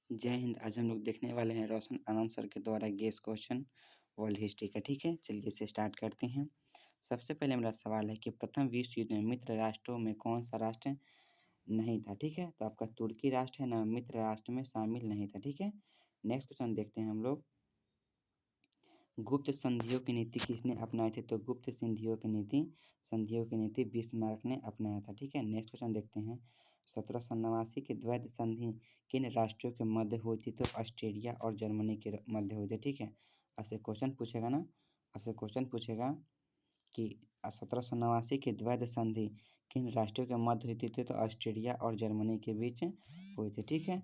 जय हिंद। आज हम लोग देखने वाले हैं रोशन आनंद सर के द्वारा गेस क्वेश्चन वर्ल्ड हिस्ट्री का। ठीक है, चलिए इसे स्टार्ट करते हैं। सबसे पहले मेरा सवाल है कि प्रथम विश्व युद्ध में मित्र राष्ट्रों में कौन सा राष्ट्र नहीं था। ठीक है, तो आपका तुर्की राष्ट्र है ना, मित्र राष्ट्र में शामिल नहीं था। ठीक है, नेक्स्ट क्वेश्चन देखते हैं हम लोग। गुप्त संधियों की नीति किसने अपनाई थी। तो गुप्त संधियों की नीति बिस्मार्क ने अपनाया था। ठीक है, नेक्स्ट क्वेश्चन देखते हैं। 1789 की द्वैध संधि किन राष्ट्रों के मध्य हुई थी। तो ऑस्ट्रेलिया और जर्मनी के मध्य हुई थी। ठीक है, आपसे क्वेश्चन पूछेगा ना, आपसे क्वेश्चन पूछेगा कि 1789 की द्वैध संधि किन राष्ट्रों के मध्य हुई थी। तो ऑस्ट्रेलिया और जर्मनी के बीच हुई थी। ठीक है,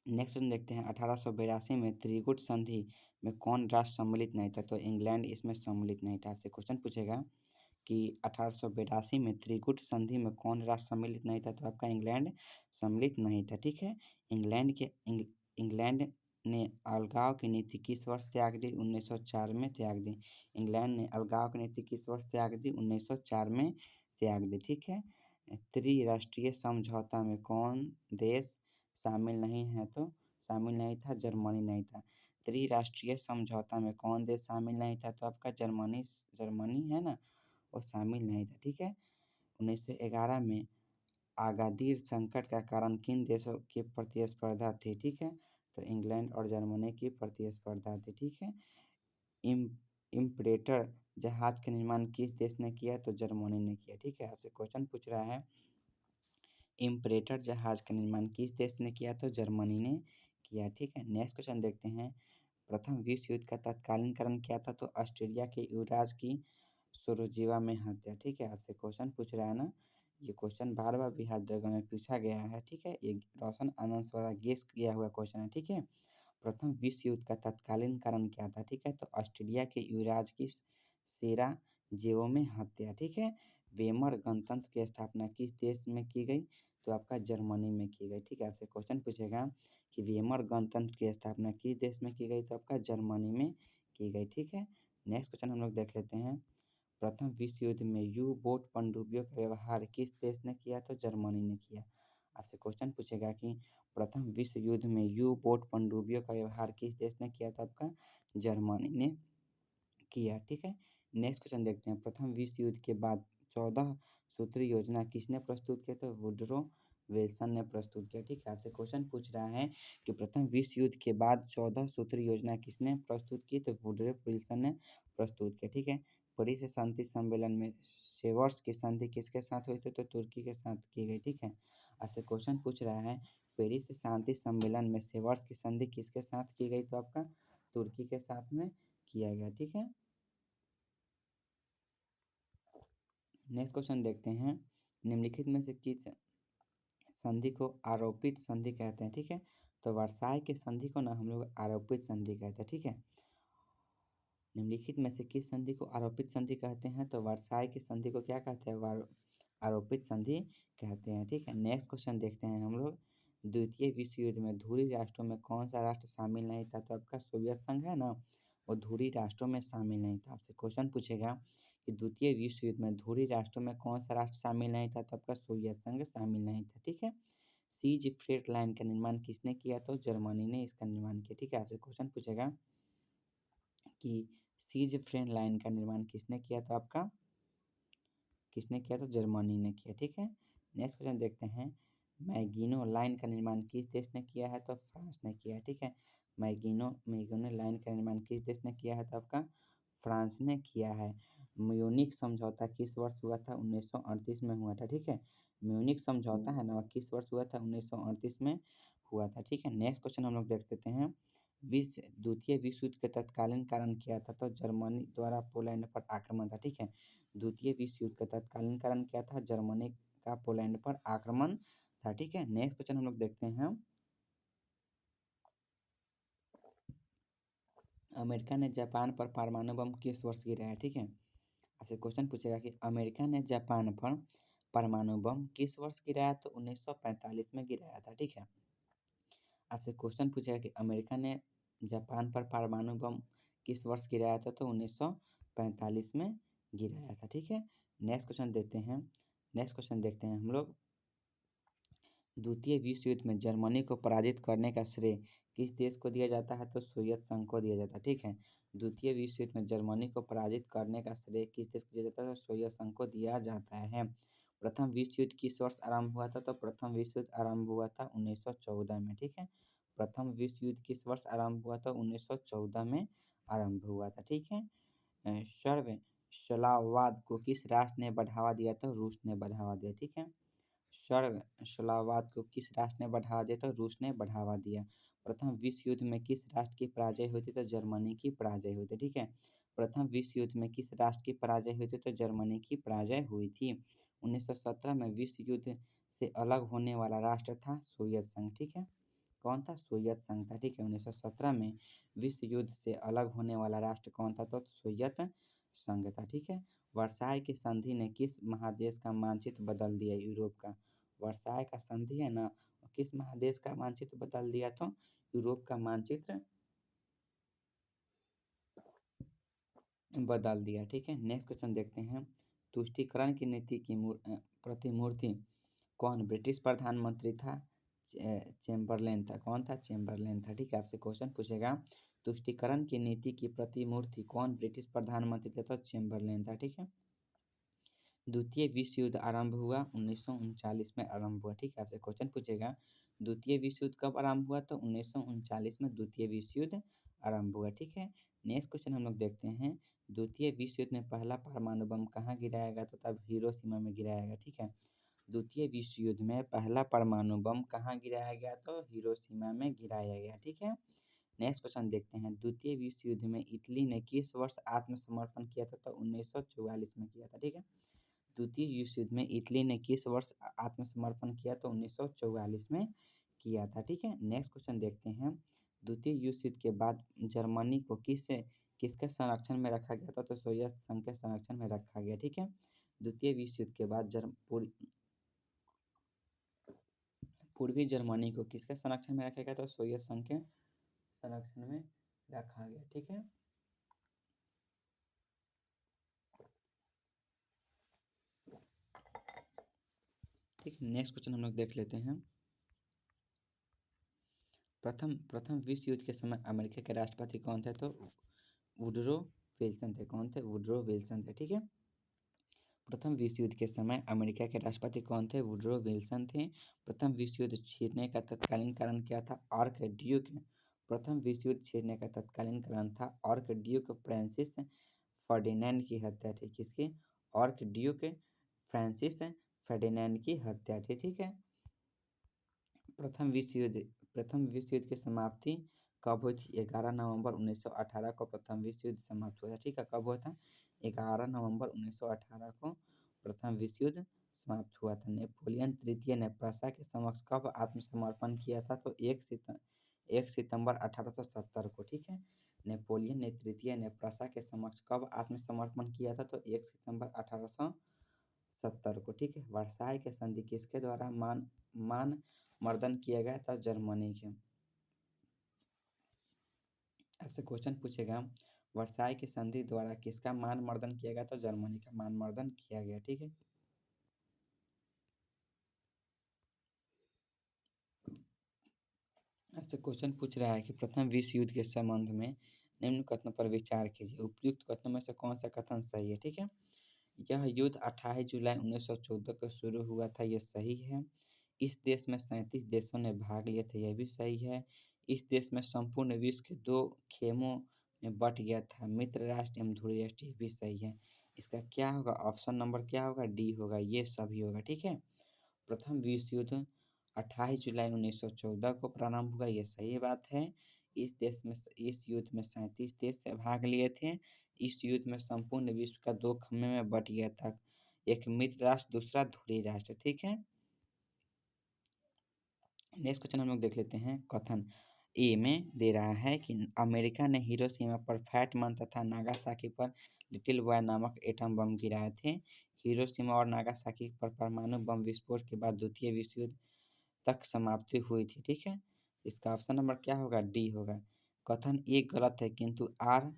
नेक्स्ट हम देखते हैं। 1882 में त्रिकूट संधि में कौन राष्ट्र सम्मिलित नहीं था। तो इंग्लैंड इसमें सम्मिलित नहीं था। आपसे क्वेश्चन पूछेगा कि 1882 में त्रिकूट संधि में कौन राष्ट्र सम्मिलित नहीं था। तो आपका इंग्लैंड सम्मिलित नहीं था। ठीक है, इंग्लैंड ने अलगाव की नीति किस वर्ष त्याग दी। 1904 में त्याग दी। इंग्लैंड ने अलगाव की नीति किस वर्ष त्याग दी। 1904 में त्याग दी। ठीक है, त्रिराष्ट्रीय समझौता में कौन देश शामिल नहीं है। तो शामिल नहीं था, जर्मनी नहीं था। त्रिराष्ट्रीय समझौता में कौन देश शामिल नहीं था। तो आपका जर्मनी है ना, वो शामिल नहीं था। ठीक है, 1911 में अगादिर संकट का कारण किन देशों की प्रतिस्पर्धा थी। ठीक है, तो इंग्लैंड और जर्मनी की प्रतिस्पर्धा थी। ठीक है, इम्परेटर जहाज का निर्माण किस देश ने किया। तो जर्मनी ने किया। ठीक है, आपसे क्वेश्चन पूछ रहा है इम्परेटर जहाज का निर्माण किस देश ने किया। तो जर्मनी ने किया। ठीक है, नेक्स्ट क्वेश्चन देखते हैं। प्रथम विश्व युद्ध का तत्कालीन कारण क्या था। तो ऑस्ट्रेलिया के युवराज की सुरुजीवा में हत्या। ठीक है, आपसे क्वेश्चन पूछ रहा है ना, ये क्वेश्चन बार बार बिहार दरगाह में पूछा गया है। ठीक है, ये रोशन आनंद द्वारा गेस किया हुआ क्वेश्चन है। ठीक है, प्रथम विश्व युद्ध का तत्कालीन कारण क्या था। ठीक है, तो ऑस्ट्रेलिया के युवराज की सेराजेवो में हत्या। ठीक है, वेमर गणतंत्र की स्थापना किस देश में की गई। तो आपका जर्मनी में की गई। ठीक है, आपसे क्वेश्चन पूछेगा कि वेमर गणतंत्र की स्थापना किस देश में की गई। तो आपका जर्मनी में की गई। ठीक है, नेक्स्ट क्वेश्चन हम लोग देख लेते हैं। प्रथम विश्व युद्ध में यू बोट पनडुब्बियों का व्यवहार किस देश ने किया। तो जर्मनी ने किया। आपसे क्वेश्चन पूछेगा कि प्रथम विश्व युद्ध में यू बोट पनडुब्बियों का व्यवहार किस देश ने किया। तो आपका जर्मनी ने किया। ठीक है, नेक्स्ट क्वेश्चन देखते हैं। प्रथम विश्व युद्ध के बाद 14 सूत्री योजना किसने प्रस्तुत किया। तो वुडरो विल्सन ने प्रस्तुत किया। ठीक है, आपसे क्वेश्चन पूछ रहा है कि प्रथम विश्व युद्ध के बाद 14 सूत्री योजना किसने प्रस्तुत की। तो वुडरो विल्सन ने प्रस्तुत किया। ठीक है, पेरिस शांति सम्मेलन में सेवर्स की संधि किसके साथ हुई थी। तो तुर्की के साथ की गई। ठीक है, आपसे क्वेश्चन पूछ रहा है पेरिस शांति सम्मेलन में सेवर्स की संधि किसके साथ की गई। तो आपका तुर्की के साथ में किया गया। ठीक है, नेक्स्ट क्वेश्चन देखते हैं। निम्नलिखित में से किस संधि को आरोपित संधि कहते हैं। ठीक है, तो वर्साई के संधि को ना हम लोग आरोपित संधि कहते हैं। ठीक है, निम्नलिखित में से किस संधि को आरोपित संधि कहते हैं। तो वर्साई की संधि को क्या कहते हैं, आरोपित संधि कहते हैं। ठीक है, नेक्स्ट क्वेश्चन देखते हैं हम लोग। द्वितीय विश्व युद्ध में धुरी राष्ट्रों में कौन सा राष्ट्र शामिल नहीं था। तो आपका सोवियत संघ है ना, वो धुरी राष्ट्रों में शामिल नहीं था। आपसे क्वेश्चन पूछेगा कि द्वितीय विश्व युद्ध में धुरी राष्ट्रों में कौन सा राष्ट्र शामिल नहीं था। तो आपका सोवियत संघ शामिल नहीं था। ठीक है, सीज फ्रेट लाइन का निर्माण किसने किया। तो जर्मनी ने इसका निर्माण किया। ठीक है, आपसे क्वेश्चन पूछेगा कि सीज फ्रेट लाइन का निर्माण किसने किया। तो आपका किसने किया। तो जर्मनी ने किया। ठीक है, नेक्स्ट क्वेश्चन देखते हैं। मैगिनो लाइन का निर्माण किस देश ने किया है। तो फ्रांस ने किया है। ठीक है, मैगिनो लाइन का निर्माण किस देश ने किया है। तो आपका फ्रांस ने किया है। म्यूनिक समझौता किस वर्ष हुआ था। 1938 में हुआ था। ठीक है, म्यूनिक समझौता है ना, किस वर्ष हुआ था। 1938 में हुआ था। ठीक है, नेक्स्ट क्वेश्चन हम लोग देख लेते हैं। द्वितीय विश्व युद्ध के तत्कालीन कारण क्या था। तो जर्मनी द्वारा पोलैंड पर आक्रमण था। ठीक है, द्वितीय विश्व युद्ध का तत्कालीन कारण क्या था। जर्मनी का पोलैंड पर आक्रमण था। ठीक है, नेक्स्ट क्वेश्चन हम लोग देखते हैं। अमेरिका ने जापान पर परमाणु बम किस वर्ष गिराया। ठीक है, आपसे क्वेश्चन पूछेगा कि अमेरिका ने जापान पर परमाणु बम किस वर्ष गिराया। तो 1945 में गिराया था। ठीक है, आपसे क्वेश्चन पूछेगा कि अमेरिका ने जापान पर परमाणु बम किस वर्ष गिराया था। तो 1945 में गिराया था। ठीक है, नेक्स्ट क्वेश्चन देखते हैं हम लोग। द्वितीय विश्व युद्ध में जर्मनी को पराजित करने का श्रेय किस देश को दिया जाता है? तो सोवियत संघ को दिया जाता है, ठीक है। द्वितीय विश्व युद्ध में जर्मनी को पराजित करने का श्रेय किस देश को दिया जाता है? तो सोवियत संघ को दिया जाता है। प्रथम विश्व युद्ध किस वर्ष आरंभ हुआ था? तो प्रथम विश्व युद्ध आरंभ हुआ था 1914 में, ठीक है। प्रथम विश्व युद्ध किस वर्ष आरंभ हुआ था? 1914 में आरंभ हुआ था, ठीक है। सर्वसलावाद को किस राष्ट्र ने बढ़ावा दिया? तो रूस ने बढ़ावा दिया, ठीक है। सर्वसलावाद को किस राष्ट्र ने बढ़ावा दिया? तो रूस ने बढ़ावा दिया। प्रथम विश्व युद्ध में किस राष्ट्र की पराजय हुई थी? तो जर्मनी की पराजय हुई थी, ठीक है। प्रथम विश्व युद्ध में किस राष्ट्र की पराजय हुई थी? तो जर्मनी की पराजय हुई थी। 1917 में विश्व युद्ध से अलग होने वाला राष्ट्र था सोवियत संघ, ठीक है। कौन था? सोवियत संघ था, ठीक है। 1917 में विश्व युद्ध से अलग होने वाला राष्ट्र कौन था? तो सोवियत संघ था, ठीक है। वर्साई की संधि ने किस महादेश का मानचित्र बदल दिया? यूरोप का। वर्साई का संधि है ना, किस महादेश का मानचित्र बदल दिया? तो यूरोप का मानचित्र बदल दिया, ठीक है। नेक्स्ट क्वेश्चन देखते हैं। तुष्टीकरण की नीति की प्रतिमूर्ति कौन ब्रिटिश प्रधानमंत्री था? चेम्बरलेन था। कौन था? चेम्बरलेन था, ठीक है। आपसे क्वेश्चन पूछेगा तुष्टीकरण की नीति की प्रतिमूर्ति कौन ब्रिटिश प्रधानमंत्री था? तो चेम्बरलेन था, ठीक है। द्वितीय विश्व युद्ध आरंभ हुआ 1939 में आरंभ हुआ, ठीक है। आपसे क्वेश्चन पूछेगा द्वितीय विश्व युद्ध कब आरंभ हुआ? तो 1939 में द्वितीय विश्व युद्ध आरंभ हुआ, ठीक है। नेक्स्ट क्वेश्चन हम लोग देखते हैं। द्वितीय विश्व युद्ध में पहला परमाणु बम कहाँ गिराया गया? तो तब हिरोशिमा में गिराया गया, ठीक है। द्वितीय विश्व युद्ध में पहला परमाणु बम कहाँ गिराया गया? तो हिरोशिमा में गिराया गया, ठीक है। नेक्स्ट क्वेश्चन देखते हैं। द्वितीय विश्व युद्ध में इटली ने किस वर्ष आत्मसमर्पण किया था? तो 1944 में किया था, ठीक है। द्वितीय विश्व युद्ध में इटली ने किस वर्ष आत्मसमर्पण किया? तो 1944 में किया था, ठीक है। नेक्स्ट क्वेश्चन देखते हैं। द्वितीय विश्व युद्ध के बाद जर्मनी को किसके संरक्षण में रखा गया था? तो सोवियत संघ के संरक्षण में रखा गया, ठीक है। द्वितीय विश्व युद्ध के बाद पूर्वी जर्मनी को किसके संरक्षण में रखा गया? तो सोवियत संघ के संरक्षण में रखा गया, ठीक है। ठीक है, नेक्स्ट क्वेश्चन हम लोग देख लेते हैं। प्रथम विश्व युद्ध के समय अमेरिका के राष्ट्रपति कौन थे? तो वुडरो विल्सन थे। कौन थे? वुडरो विल्सन थे, ठीक है। प्रथम विश्व युद्ध के समय अमेरिका के राष्ट्रपति कौन थे? वुडरो विल्सन थे। प्रथम विश्व युद्ध छिड़ने का तत्कालीन कारण क्या था? Arc Duke. प्रथम विश्व युद्ध छिड़ने का तत्कालीन कारण था आर्क ड्यूक फ्रांसिस फर्डिनैंड की हत्या थी। किसकी? आर्क ड्यूक फ्रांसिस फर्डिनैंड की हत्या थी, ठीक है। प्रथम विश्व युद्ध की समाप्ति कब हुई थी? 11 नवंबर 1918 को प्रथम विश्व युद्ध समाप्त हुआ था, ठीक है। कब हुआ था? 11 नवंबर 1918 को प्रथम विश्व युद्ध समाप्त हुआ था। नेपोलियन तृतीय ने प्रशा के समक्ष कब आत्मसमर्पण किया था? तो 1 सितंबर 1870 को, ठीक है। नेपोलियन ने तृतीय ने प्रशा के समक्ष कब आत्मसमर्पण किया था? तो 1 सितंबर 1870 को, ठीक है। वर्साई के संधि किसके द्वारा मान मर्दन किया गया था? जर्मनी के। ऐसे क्वेश्चन पूछेगा वर्साई की संधि द्वारा किसका मान मर्दन किया गया? तो जर्मनी का मान मर्दन किया गया, ठीक है। ऐसे क्वेश्चन पूछ रहा है कि प्रथम विश्व युद्ध के संबंध में निम्न कथनों पर विचार कीजिए। उपयुक्त कथनों में से कौन सा कथन सही है? ठीक है। यह युद्ध 28 जुलाई 1914 को शुरू हुआ था, यह सही है। इस देश में 37 देशों ने भाग लिए थे, यह भी सही है। इस देश में संपूर्ण विश्व के 2 खेमों में बट गया था, मित्र राष्ट्र एवं ध्रुवीय राष्ट्र, यह भी सही है। इसका क्या होगा? ऑप्शन नंबर क्या होगा? डी होगा, ये सभी होगा, ठीक है। प्रथम विश्व युद्ध 28 जुलाई 1914 को प्रारंभ हुआ, यह सही बात है। इस युद्ध में 37 देश भाग लिए थे। इस युद्ध में संपूर्ण विश्व का 2 खम्मे में बट गया था, एक मित्र राष्ट्र, दूसरा ध्रुवीय राष्ट्र, ठीक है। नेक्स्ट क्वेश्चन हम लोग देख लेते हैं। कथन ए में दे रहा है कि अमेरिका ने हिरोशिमा पर फैट मैन तथा नागासाकी पर लिटिल बॉय नामक एटम बम गिराए थे। हिरोशिमा और नागासाकी पर परमाणु बम विस्फोट के बाद द्वितीय विश्व युद्ध तक समाप्ति हुई थी, ठीक है। इसका ऑप्शन नंबर क्या होगा? डी होगा। कथन ए गलत है किंतु आर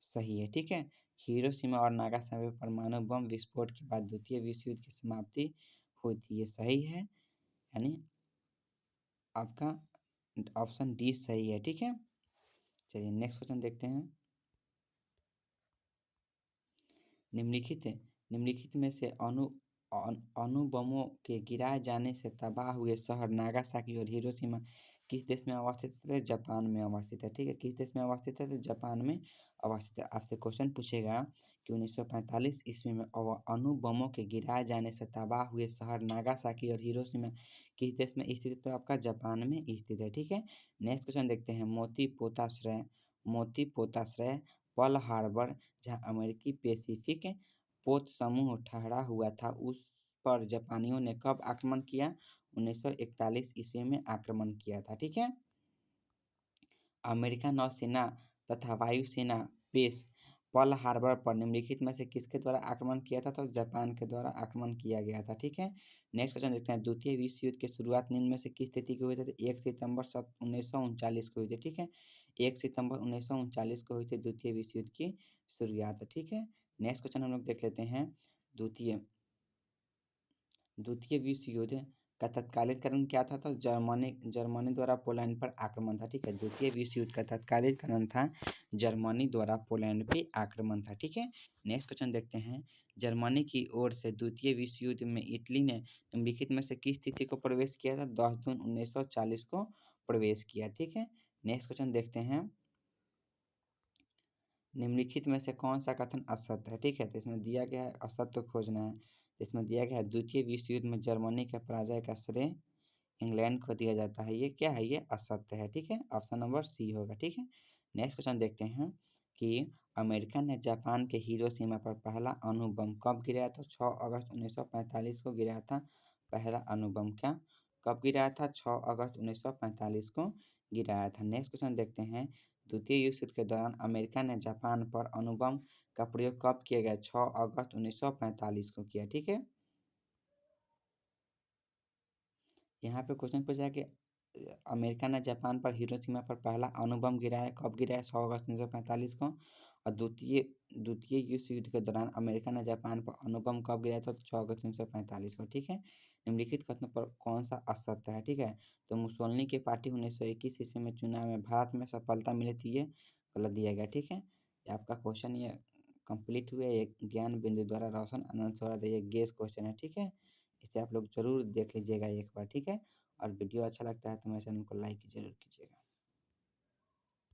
सही है, ठीक है। हिरोशिमा और नागासाकी पर परमाणु बम विस्फोट के बाद द्वितीय विश्व युद्ध की समाप्ति हुई थी, ये सही है। यानी आपका ऑप्शन डी सही है, ठीक है। चलिए नेक्स्ट क्वेश्चन देखते हैं। निम्नलिखित निम्नलिखित में से अणुबमों के गिराए जाने से तबाह हुए शहर नागासाकी और हिरोशिमा किस देश में अवस्थित है? जापान में अवस्थित है, ठीक है। किस देश में अवस्थित है? तो जापान में अवस्थित है। आपसे क्वेश्चन पूछेगा कि 1945 ईस्वी में अणुबमों के गिराए जाने से तबाह हुए शहर नागासाकी और हिरोशिमा किस देश में स्थित है? तो आपका जापान में स्थित है, ठीक है। नेक्स्ट क्वेश्चन देखते हैं। मोती पोताश्रय पर्ल हार्बर, जहाँ अमेरिकी पैसिफिक पोत समूह ठहरा हुआ था, उस पर जापानियों ने कब आक्रमण किया? 1941 ईस्वी में आक्रमण किया था, ठीक है। अमेरिका नौसेना तथा वायुसेना बेस पर्ल हार्बर पर निम्नलिखित में से किसके द्वारा आक्रमण किया था? तो जापान के द्वारा आक्रमण किया गया था, ठीक है। नेक्स्ट क्वेश्चन देखते हैं। द्वितीय विश्व युद्ध की शुरुआत निम्न में से किस तिथि को हुई थी? 1 सितंबर 1939 को हुई थी, ठीक है। 1 सितंबर 1939 को हुई थी द्वितीय विश्व युद्ध की शुरुआत, ठीक है। नेक्स्ट क्वेश्चन हम लोग देख लेते हैं। द्वितीय द्वितीय विश्व युद्ध का तत्कालीन कारण क्या था? तो जर्मनी द्वारा पोलैंड पर आक्रमण था, ठीक है। द्वितीय विश्व युद्ध का तत्कालीन कारण था जर्मनी द्वारा पोलैंड पे आक्रमण था, ठीक है। नेक्स्ट क्वेश्चन देखते हैं। जर्मनी की ओर से द्वितीय विश्व युद्ध में इटली ने निम्नलिखित में से किस तिथि को प्रवेश किया था? 10 जून 1940 को प्रवेश किया, ठीक है। नेक्स्ट क्वेश्चन देखते हैं। निम्नलिखित में से कौन सा कथन असत्य है? ठीक है, तो इसमें दिया गया है, असत्य खोजना है। इसमें दिया गया है द्वितीय विश्व युद्ध में जर्मनी के पराजय का श्रेय इंग्लैंड को दिया जाता है। ये क्या है? ये असत्य है, ठीक है। ऑप्शन नंबर सी होगा, ठीक है। नेक्स्ट क्वेश्चन देखते हैं कि अमेरिका ने जापान के हिरोशिमा पर पहला अणु बम कब गिराया? तो 6 अगस्त 1945 को गिराया था पहला अणु बम। क्या कब गिराया था? 6 अगस्त 1945 को गिराया था। नेक्स्ट क्वेश्चन देखते हैं। द्वितीय विश्व युद्ध के दौरान अमेरिका ने जापान पर अणु बम का प्रयोग कब किया गया? 6 अगस्त 1945 को किया, ठीक है। यहाँ पे क्वेश्चन पूछा है कि अमेरिका ने जापान पर हिरोशिमा पर पहला अणु बम गिराया, कब गिराया? 6 अगस्त 1945 को। और द्वितीय द्वितीय विश्व युद्ध के दौरान अमेरिका ने जापान पर अणु बम कब गिराया था? तो 6 अगस्त 1945 को, ठीक है। निम्नलिखित कथनों पर कौन सा असत्य है? ठीक है, तो मुसोलिनी की पार्टी 1921 ईस्वी में चुनाव में भारत में सफलता मिली थी, ये गलत दिया गया, ठीक है। ये आपका क्वेश्चन ये कंप्लीट हुआ, ये ज्ञान बिंदु द्वारा रोशन आनंद सौरभ, ये गेस क्वेश्चन है, ठीक है। इसे आप लोग ज़रूर देख लीजिएगा एक बार, ठीक है। और वीडियो अच्छा लगता है तो मेरे चैनल को लाइक ज़रूर कीजिएगा।